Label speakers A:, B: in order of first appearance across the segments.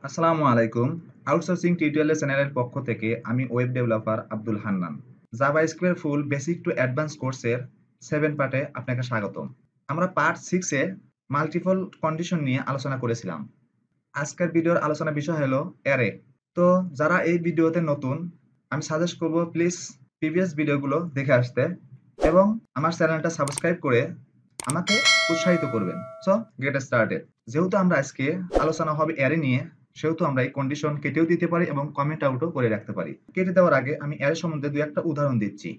A: আসসালামু আলাইকুম। Outsourcing tutorial চ্যানেলের পক্ষ থেকে আমি web developer Abdul Hannan. Java স্ক্রিপ্টের ফুল বেসিক টু অ্যাডভান্স কোর্সের 7 পার্টে আপনাকে স্বাগতম। আমরা পার্ট 6 এ মাল্টিপল কন্ডিশন নিয়ে আলোচনা করেছিলাম। আজকের ভিডিওর আলোচনার বিষয় হলো অ্যারে। তো যারা এই ভিডিওতে নতুন, আমি সাজেস্ট করব প্লিজ প্রিভিয়াস ভিডিওগুলো দেখে আসতে এবং আমার চ্যানেলটা সাবস্ক্রাইব করে আমাকে উৎসাহিত করবেন। So get started. যেহেতু আমরা আজকে আলোচনা হবে অ্যারে নিয়ে, সেহেতু আমরা এই কন্ডিশন কেটেও দিতে পারি এবং কমেন্ট আউটও করে রাখতে পারি। কেটে দেওয়ার আগে আমি অ্যারে সম্বন্ধে দুই একটা উদাহরণ দিচ্ছি।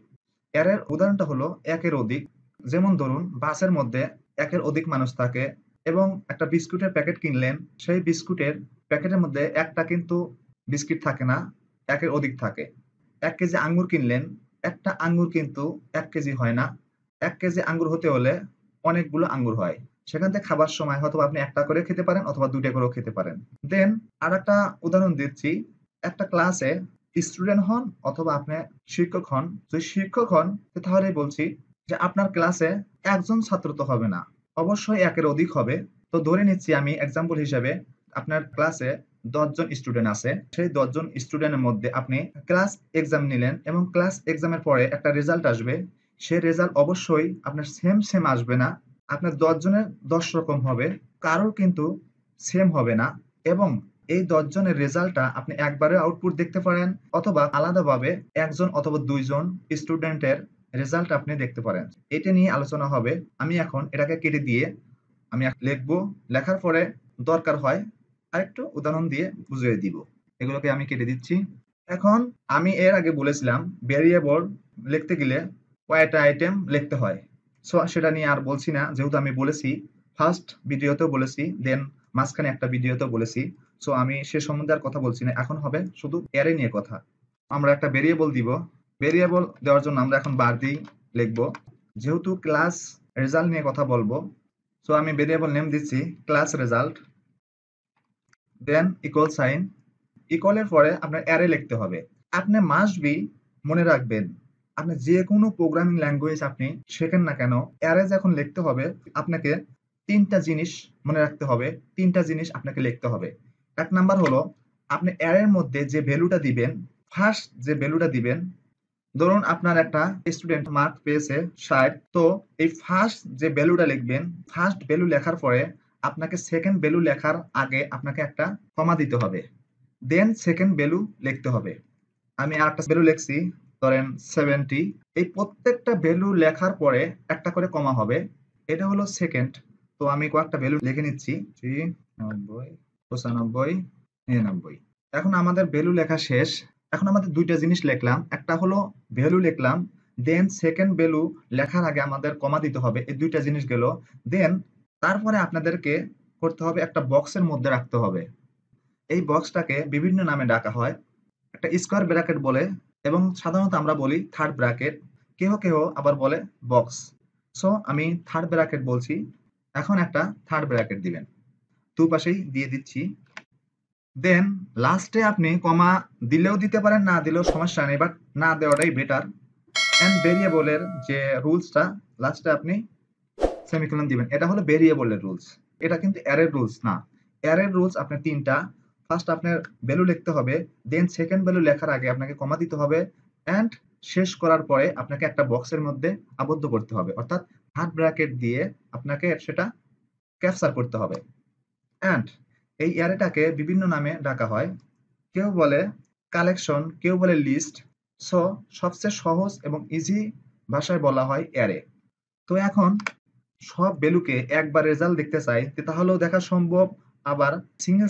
A: অ্যারের উদাহরণটা হলো একের অধিক। যেমন ধরুন বাসের মধ্যে একের অধিক মানুষ থাকে এবং একটা বিস্কুটের প্যাকেট কিনলেন, সেই বিস্কুটের প্যাকেটের মধ্যে একটা কিন্তু বিস্কিট থাকে না, একের অধিক থাকে। ১ কেজি আঙ্গুর কিনলেন, একটা আঙ্গুর কিন্তু ১ কেজি হয় না। ১ কেজি আঙ্গুর হতে হলে অনেকগুলো আঙ্গুর হয়। সেখান থেকে খাবার সময় হয়তোবা আপনি ১ টা করে খেতে পারেন অথবা ২ টা করেও খেতে পারেন। দেন আরেকটা উদাহরণ দিচ্ছি। একটা ক্লাসে স্টুডেন্ট হন অথবা আপনি শিক্ষক হন। যদি শিক্ষক হন তাহলেই বলছি যে আপনার ক্লাসে ১ জন ছাত্র তো হবে না। অবশ্যই ১ এর অধিক হবে। তো ধরে নিচ্ছি আমি এক্সাম্পল হিসেবে আপনার ক্লাসে ১০ জন স্টুডেন্ট আছে। সেই ১০ জন স্টুডেন্টের মধ্যে আপনি ক্লাস এক্সাম নিলেন এবং ক্লাস এক্সামের পরে একটা রেজাল্ট আসবে। সে রেজাল্ট অবশ্যই আপনার সেম আসবে না। আপনার ১০ জনের ১০ রকম হবে। কারোর কিন্তু সেম হবে না এবং এই ১০ জনের রেজাল্টটা আপনি একবারে আউটপুট দেখতে পারেন অথবা আলাদাভাবে ১ জন অথবা ২ জন স্টুডেন্টের রেজাল্ট আপনি দেখতে পারেন। এটা নিয়ে আলোচনা হবে। আমি এখন এটাকে কেটে দিয়ে আমি লিখবো। লেখার পরে দরকার হয় আরেকটু উদাহরণ দিয়ে বুঝিয়ে দিব। এগুলোকে আমি কেটে দিচ্ছি। এখন আমি এর আগে বলেছিলাম ভেরিয়েবল লিখতে গেলে কয়টা আইটেম লিখতে হয়। সো সেটা নিয়ে আর বলছি না, যেহেতু আমি বলেছি ফার্স্ট ভিডিওতেও বলেছি, দেন মাঝখানে একটা ভিডিওতেও বলেছি। সো আমি সে সম্বন্ধে আর কথা বলছি না। এখন হবে শুধু অ্যারে নিয়ে কথা। আমরা একটা ভেরিয়েবল দিব। ভেরিয়েবল দেওয়ার জন্য আমরা এখন বার দিয়ে লিখবো। যেহেতু ক্লাস রেজাল্ট নিয়ে কথা বলবো, সো আমি ভেরিয়েবল নেম দিচ্ছি class result, then equal sign. ইকুয়ালের পরে আপনার অ্যারে লিখতে হবে। আপনি মাস্ট বি মনে রাখবেন, আপনি যে কোনো প্রোগ্রামিং ল্যাঙ্গুয়েজ আপনি শেখেন না কেন, অ্যারে যখন লিখতে হবে আপনাকে ৩টা জিনিস মনে রাখতে হবে। ৩টা জিনিস আপনাকে লিখতে হবে। ১ নাম্বার হলো আপনি অ্যারের মধ্যে যে ভ্যালুটা দিবেন, ফার্স্ট যে ভ্যালুটা দিবেন, ধরুন আপনার একটা স্টুডেন্ট মার্ক পেয়েছে ৬০। তো এই ফার্স্ট যে ভ্যালুটা লিখবেন, ফার্স্ট ভ্যালু লেখার পরে আপনাকে সেকেন্ড ভ্যালু লেখার আগে আপনাকে একটা কমা দিতে হবে। দেন সেকেন্ড ভ্যালু লিখতে হবে। আমি আরেকটা ভ্যালু লিখছি, ধরেন 70। এই প্রত্যেকটা ভ্যালু লেখার পরে একটা করে কমা হবে। এটা হলো সেকেন্ড। তো আমি কয়েকটা ভ্যালু লিখে নিচ্ছি। 90, 95, 99। এখন আমাদের ভ্যালু লেখা শেষ। এখন আমাদের ২ টা জিনিস লিখলাম। একটা হলো ভ্যালু লিখলাম, দেন সেকেন্ড ভ্যালু লেখার আগে আমাদের কমা দিতে হবে। এই ২ টা জিনিস গেল। দেন তারপরে আপনাদেরকে করতে হবে একটা বক্সের মধ্যে রাখতে হবে। এই বক্সটাকে বিভিন্ন নামে ডাকা হয়। একটা স্কোয়ার ব্র্যাকেট বলে এবং সাধারণত আমরা বলি থার্ড ব্র্যাকেট। কেহ আবার বলে বক্স। সো আমি থার্ড ব্র্যাকেট বলছি। এখন একটা থার্ড ব্র্যাকেট দিবেন। দুপাশেই দিয়ে দিচ্ছি। দেন লাস্টে আপনি কমা দিলেও দিতে পারেন, না দিলেও সমস্যা নেই, বাট না দেওয়াটাই বেটার। এন্ড ভেরিয়েবলের যে রুলসটা, লাস্টে আপনি সেমিকোলন দিবেন। এটা হলো ভেরিয়েবলের রুলস। এটা কিন্তু অ্যারের রুলস না। অ্যারের রুলস আপনার ৩টা। ফার্স্ট আপনার ভ্যালু লিখতে হবে, দেন সেকেন্ড ভ্যালু লেখার আগে আপনাকে কমা দিতে হবে এন্ড শেষ করার পরে আপনাকে একটা বক্সের মধ্যে আবদ্ধ করতে হবে। অর্থাৎ হার্ড ব্র্যাকেট দিয়ে আপনাকে সেটা ক্যাপচার করতে হবে। এন্ড এই অ্যারেটাকে বিভিন্ন নামে ডাকা হয়। কেউ বলে কালেকশন, কেউ বলে লিস্ট। সো সবচেয়ে সহজ এবং ইজি ভাষায় বলা হয় অ্যারে। তো এখন সব ভ্যালুকে একবার রেজাল্ট দেখতে চাই, তাহলেও দেখা সম্ভব। আবার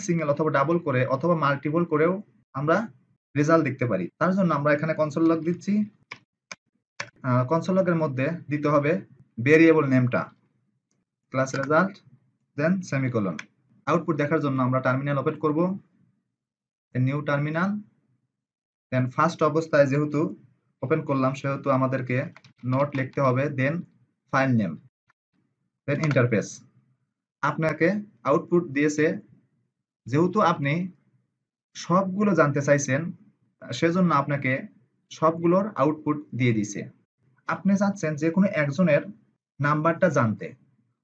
A: সিঙ্গেল অথবা ডাবল করে অথবা মাল্টিপল করেও আমরা রেজাল্ট দেখতে পারি। তার জন্য আমরা এখানে কনসোল লগ দিচ্ছি। কনসোল লগের মধ্যে দিতে হবে ভেরিয়েবল নেমটা, class result, then semicolon. Output দেখার জন্য আমরা টার্মিনাল ওপেন করব। New terminal. দেন ফার্স্ট অবস্থায় যেহেতু ওপেন করলাম সেহেতু আমাদেরকে নোট লিখতে হবে, then file name, then interface. আপনাকে আউটপুট দিয়েছে। যেহেতু আপনি সবগুলো জানতে চাইছেন, সেজন্য আপনাকে সবগুলোর আউটপুট দিয়ে দিছে। আপনি চাচ্ছেন যে কোনো একজনের নাম্বারটা জানতে।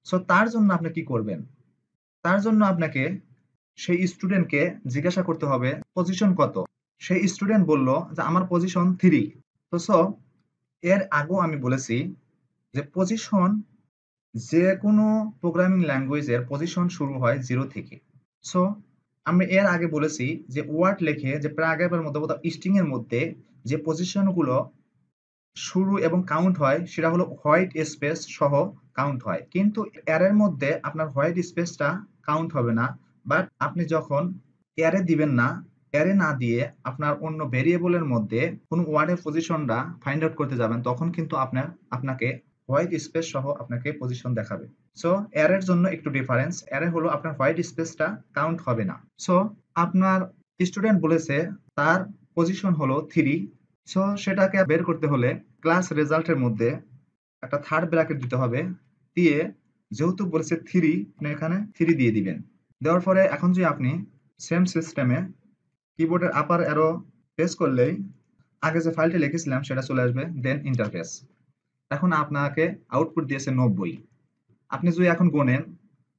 A: সো তার জন্য আপনি কি করবেন? তার জন্য আপনাকে সেই স্টুডেন্টকে জিজ্ঞাসা করতে হবে পজিশন কত। সেই স্টুডেন্ট বলল যে আমার পজিশন 3। তো এর আগেও আমি বলেছি যে পজিশন যে কোনো প্রোগ্রামিং ল্যাঙ্গুয়েজের পজিশন শুরু হয় 0 থেকে। সো আমি এর আগে বলেছি যে ওয়ার্ড লিখে যে প্যারাগ্রাফের মধ্যে অথবা স্ট্রিং এর মধ্যে যে পজিশনগুলো শুরু এবং কাউন্ট হয় সেটা হলো হোয়াইট স্পেস সহ কাউন্ট হয়, কিন্তু অ্যারের মধ্যে আপনার হোয়াইট স্পেসটা কাউন্ট হবে না। বাট আপনি যখন অ্যারে দিবেন না, অ্যারে না দিয়ে আপনার অন্য ভেরিয়েবলের মধ্যে কোনো ওয়ার্ডের পজিশনটা ফাইন্ড আউট করতে যাবেন, তখন কিন্তু আপনাকে হোয়াইট স্পেস সহ আপনাকে পজিশন দেখাবে। সো অ্যারের জন্য একটু ডিফারেন্স, অ্যারে হলো আপনার হোয়াইট স্পেসটা কাউন্ট হবে না। সো আপনার স্টুডেন্ট বলেছে তার পজিশন হলো 3। সো সেটাকে বের করতে হলে ক্লাস রেজাল্টের মধ্যে একটা থার্ড ব্র্যাকেট দিতে হবে, দিয়ে যেহেতু বলেছে 3 আপনি এখানে 3 দিয়ে দিবেন। দেওয়ার পরে এখন যে আপনি সেম সিস্টেমে কিবোর্ডের আপার অ্যারো প্রেস করলেই আগে যে ফাইলটা লিখেছিলাম সেটা চলে আসবে, দেন ইন্টারফেস। এখন আপনাকে আউটপুট দিয়েছে 90। আপনি যদি এখন গোনেন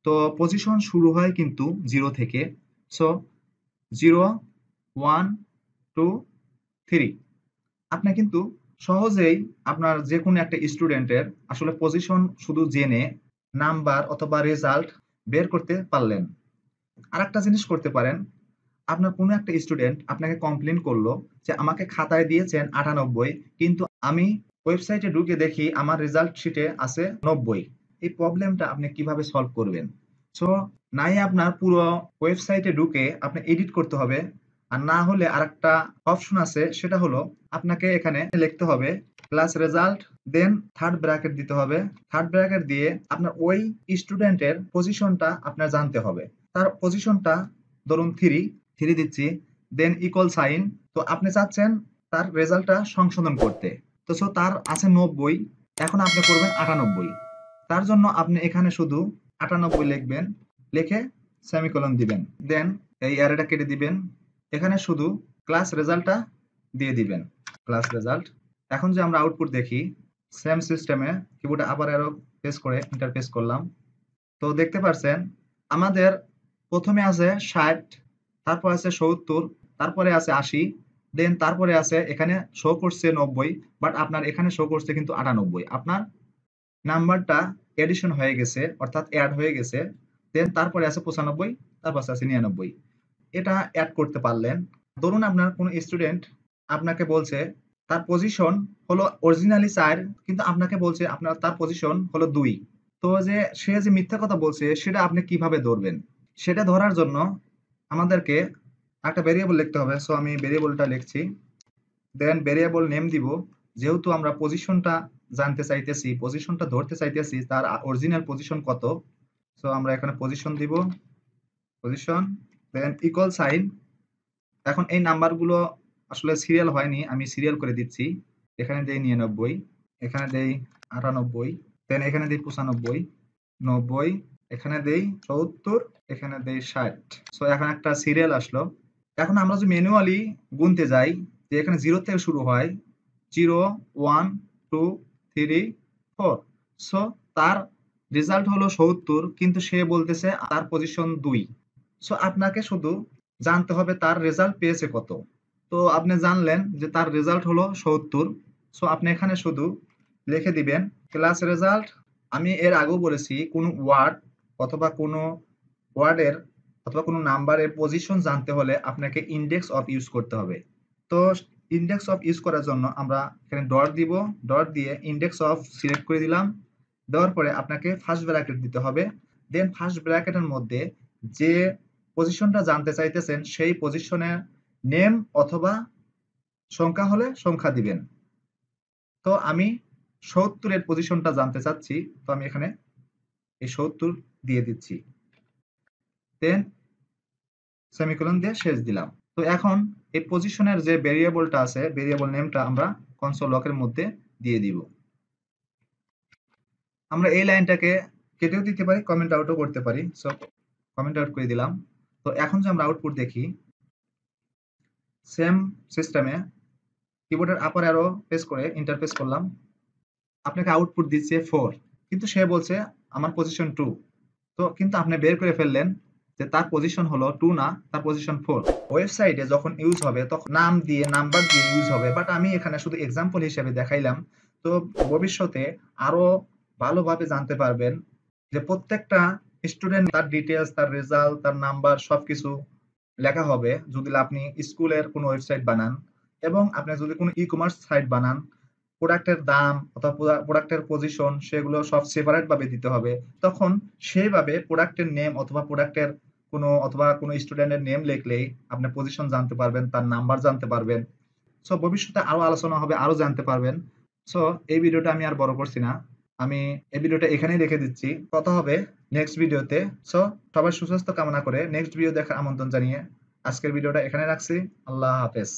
A: তো পজিশন শুরু হয় কিন্তু 0 থেকে। সো 0 1 2 3। আপনি কিন্তু সহজেই আপনার যে কোনো একটা স্টুডেন্টের আসলে পজিশন শুধু জেনে নাম্বার অথবা রেজাল্ট বের করতে পারলেন। আরেকটা জিনিস করতে পারেন, আপনার কোনো একটা স্টুডেন্ট আপনাকে কমপ্লেন করলো যে আমাকে খাতায় দিয়েছেন 98, কিন্তু আমি ওয়েবসাইটে ঢুকে দেখি আমার রেজাল্ট শিটে আছে 90। এই প্রবলেমটা আপনি কিভাবে সলভ করবেন? সো নাই আপনার পুরো ওয়েবসাইটে ঢুকে আপনি এডিট করতে হবে, আর না হলে আরেকটা অপশন আছে, সেটা হলো আপনাকে এখানে লিখতে হবে ক্লাস রেজাল্ট, দেন থার্ড ব্র্যাকেট দিতে হবে। থার্ড ব্র্যাকেট দিয়ে আপনার ওই স্টুডেন্টের পজিশনটা আপনার জানতে হবে। তার পজিশনটা ধরুন 3 দিচ্ছি, দেন ইকুয়াল সাইন। তো আপনি চাচ্ছেন তার রেজাল্টটা সংশোধন করতে। তো তার আছে 90, এখন আপনি করবেন 98। তার জন্য আপনি এখানে শুধু 98 লিখবেন, লিখে সেমিকোলন দিবেন, দেন এই অ্যারেটা কেটে দিবেন, এখানে শুধু ক্লাস রেজাল্টটা দিয়ে দিবেন, ক্লাস রেজাল্ট। এখন যে আমরা আউটপুট দেখি সেম সিস্টেমে কিবোর্ডে আবার অ্যারো প্রেস করে এন্টার প্রেস করলাম, তো দেখতে পাচ্ছেন আমাদের প্রথমে আছে 60, তারপর আছে 70, তারপরে আছে 80, দেন তারপরে আছে এখানে শো করছে 90, বাট আপনার এখানে শো করছে কিন্তু 98। আপনার নাম্বারটা এডিশন হয়ে গেছে, অর্থাৎ অ্যাড হয়ে গেছে। দেন তারপরে আছে 95, তারপর আছে 99। এটা অ্যাড করতে পারলেন। ধরুন আপনার কোনো স্টুডেন্ট আপনাকে বলছে তার পজিশন হলো অরিজিনালি 4, কিন্তু আপনাকে বলছে আপনার তার পজিশন হলো 2। তো সে যে মিথ্যা কথা বলছে সেটা আপনি কিভাবে ধরবেন? সেটা ধরার জন্য আমাদেরকে একটা ভেরিয়েবল লিখতে হবে। সো আমি ভেরিয়েবলটা লিখছি, দেন ভেরিয়েবল নেম দিব। যেহেতু আমরা পজিশনটা জানতে চাইতেছি, পজিশনটা ধরতে চাইতেছি তার অরিজিনাল পজিশন কত, সো আমরা এখানে পজিশন দিব, পজিশন, দেন ইকুয়াল সাইন। এখন এই নাম্বারগুলো আসলে সিরিয়াল হয়নি, আমি সিরিয়াল করে দিচ্ছি। এখানে দেই 99, এখানে দেই 98, দেন এখানে দেই 95, 90, এখানে দেই 70, এখানে দেই 60। সো এখন একটা সিরিয়াল আসলো। এখন আমরা যদি ম্যানুয়ালি গুনতে যাই যে এখানে 0 থেকে শুরু হয়, 0 1 2 3 4। সো তার রেজাল্ট হলো 70, কিন্তু সে বলতেছে তার পজিশন 2। সো আপনাকে শুধু জানতে হবে তার রেজাল্ট পেয়েছে কত। তো আপনি জানলেন যে তার রেজাল্ট হলো 70। সো আপনি এখানে শুধু লিখে দিবেন ক্লাস রেজাল্ট। আমি এর আগেও বলেছি কোনো ওয়ার্ড অথবা কোনো ওয়ার্ডের অথবা কোনো নাম্বারের পজিশন জানতে হলে আপনাকে ইন্ডেক্স অফ ইউজ করতে হবে। তো ইন্ডেক্স অফ ইউজ করার জন্য আমরা এখানে ডট দিব, ডট দিয়ে ইন্ডেক্স অফ সিলেক্ট করে দিলাম। দেওয়ার পরে আপনাকে ফার্স্ট ব্র্যাকেট দিতে হবে, দেন ফার্স্ট ব্র্যাকেটের মধ্যে যে পজিশনটা জানতে চাইতেছেন সেই পজিশনের নেম অথবা সংখ্যা হলে সংখ্যা দিবেন। তো আমি 70 এর পজিশনটা জানতে চাচ্ছি, তো আমি এখানে এই 70 দিয়ে দিচ্ছি, দেন সেমিকোলন দিয়ে শেষ দিলাম। তো এখন এই পজিশনের যে ভেরিয়েবলটা আছে, ভেরিয়েবল নেমটা আমরা কনসোল লকের মধ্যে দিয়ে দিব। আমরা এই লাইনটাকে কেটেও দিতে পারি, কমেন্ট আউটও করতে পারি। সো কমেন্ট আউট করে দিলাম। তো এখন যে আমরা আউটপুট দেখি সেম সিস্টেমে কিবোর্ডের আপার অ্যারো প্রেস করে ইন্টারফেস করলাম, আপনাকে আউটপুট দিচ্ছে 4, কিন্তু সে বলছে আমার পজিশন 2। তো কিন্তু আপনি বের করে ফেললেন যে তার পজিশন হলো 2 না, তার পজিশন 4। ওয়েবসাইটে যখন ইউজ হবে তখন নাম দিয়ে নাম্বার দিয়ে ইউজ হবে, বাট আমি এখানে শুধু এক্সাম্পল হিসেবে দেখাইলাম। তো ভবিষ্যতে আরো ভালোভাবে জানতে পারবেন যে প্রত্যেকটা স্টুডেন্ট তার ডিটেলস, তার রেজাল্ট, তার নাম্বার সবকিছু লেখা হবে যদি আপনি স্কুলের কোনো ওয়েবসাইট বানান, এবং আপনি যদি কোনো ই-কমার্স সাইট বানান, প্রোডাক্টের দাম অথবা প্রোডাক্টের পজিশন সেগুলো সব সেপারেট ভাবে দিতে হবে। তখন সেইভাবে প্রোডাক্টের নেম অথবা প্রোডাক্টের কোনো স্টুডেন্টের নেম লিখলেই আপনি পজিশন জানতে পারবেন, তার নাম্বার জানতে পারবেন। সো ভবিষ্যতে আরো আলোচনা হবে, আরো জানতে পারবেন। সো এই ভিডিওটা আমি আর বড় করছি না, আমি এই ভিডিওটা এখানেই রেখে দিচ্ছি। কথা হবে নেক্সট ভিডিওতে। সো সবার সুস্বাস্থ্য কামনা করে নেক্সট ভিডিও দেখার আমন্ত্রণ জানিয়ে আজকের ভিডিওটা এখানে রাখছি। আল্লাহ হাফেজ।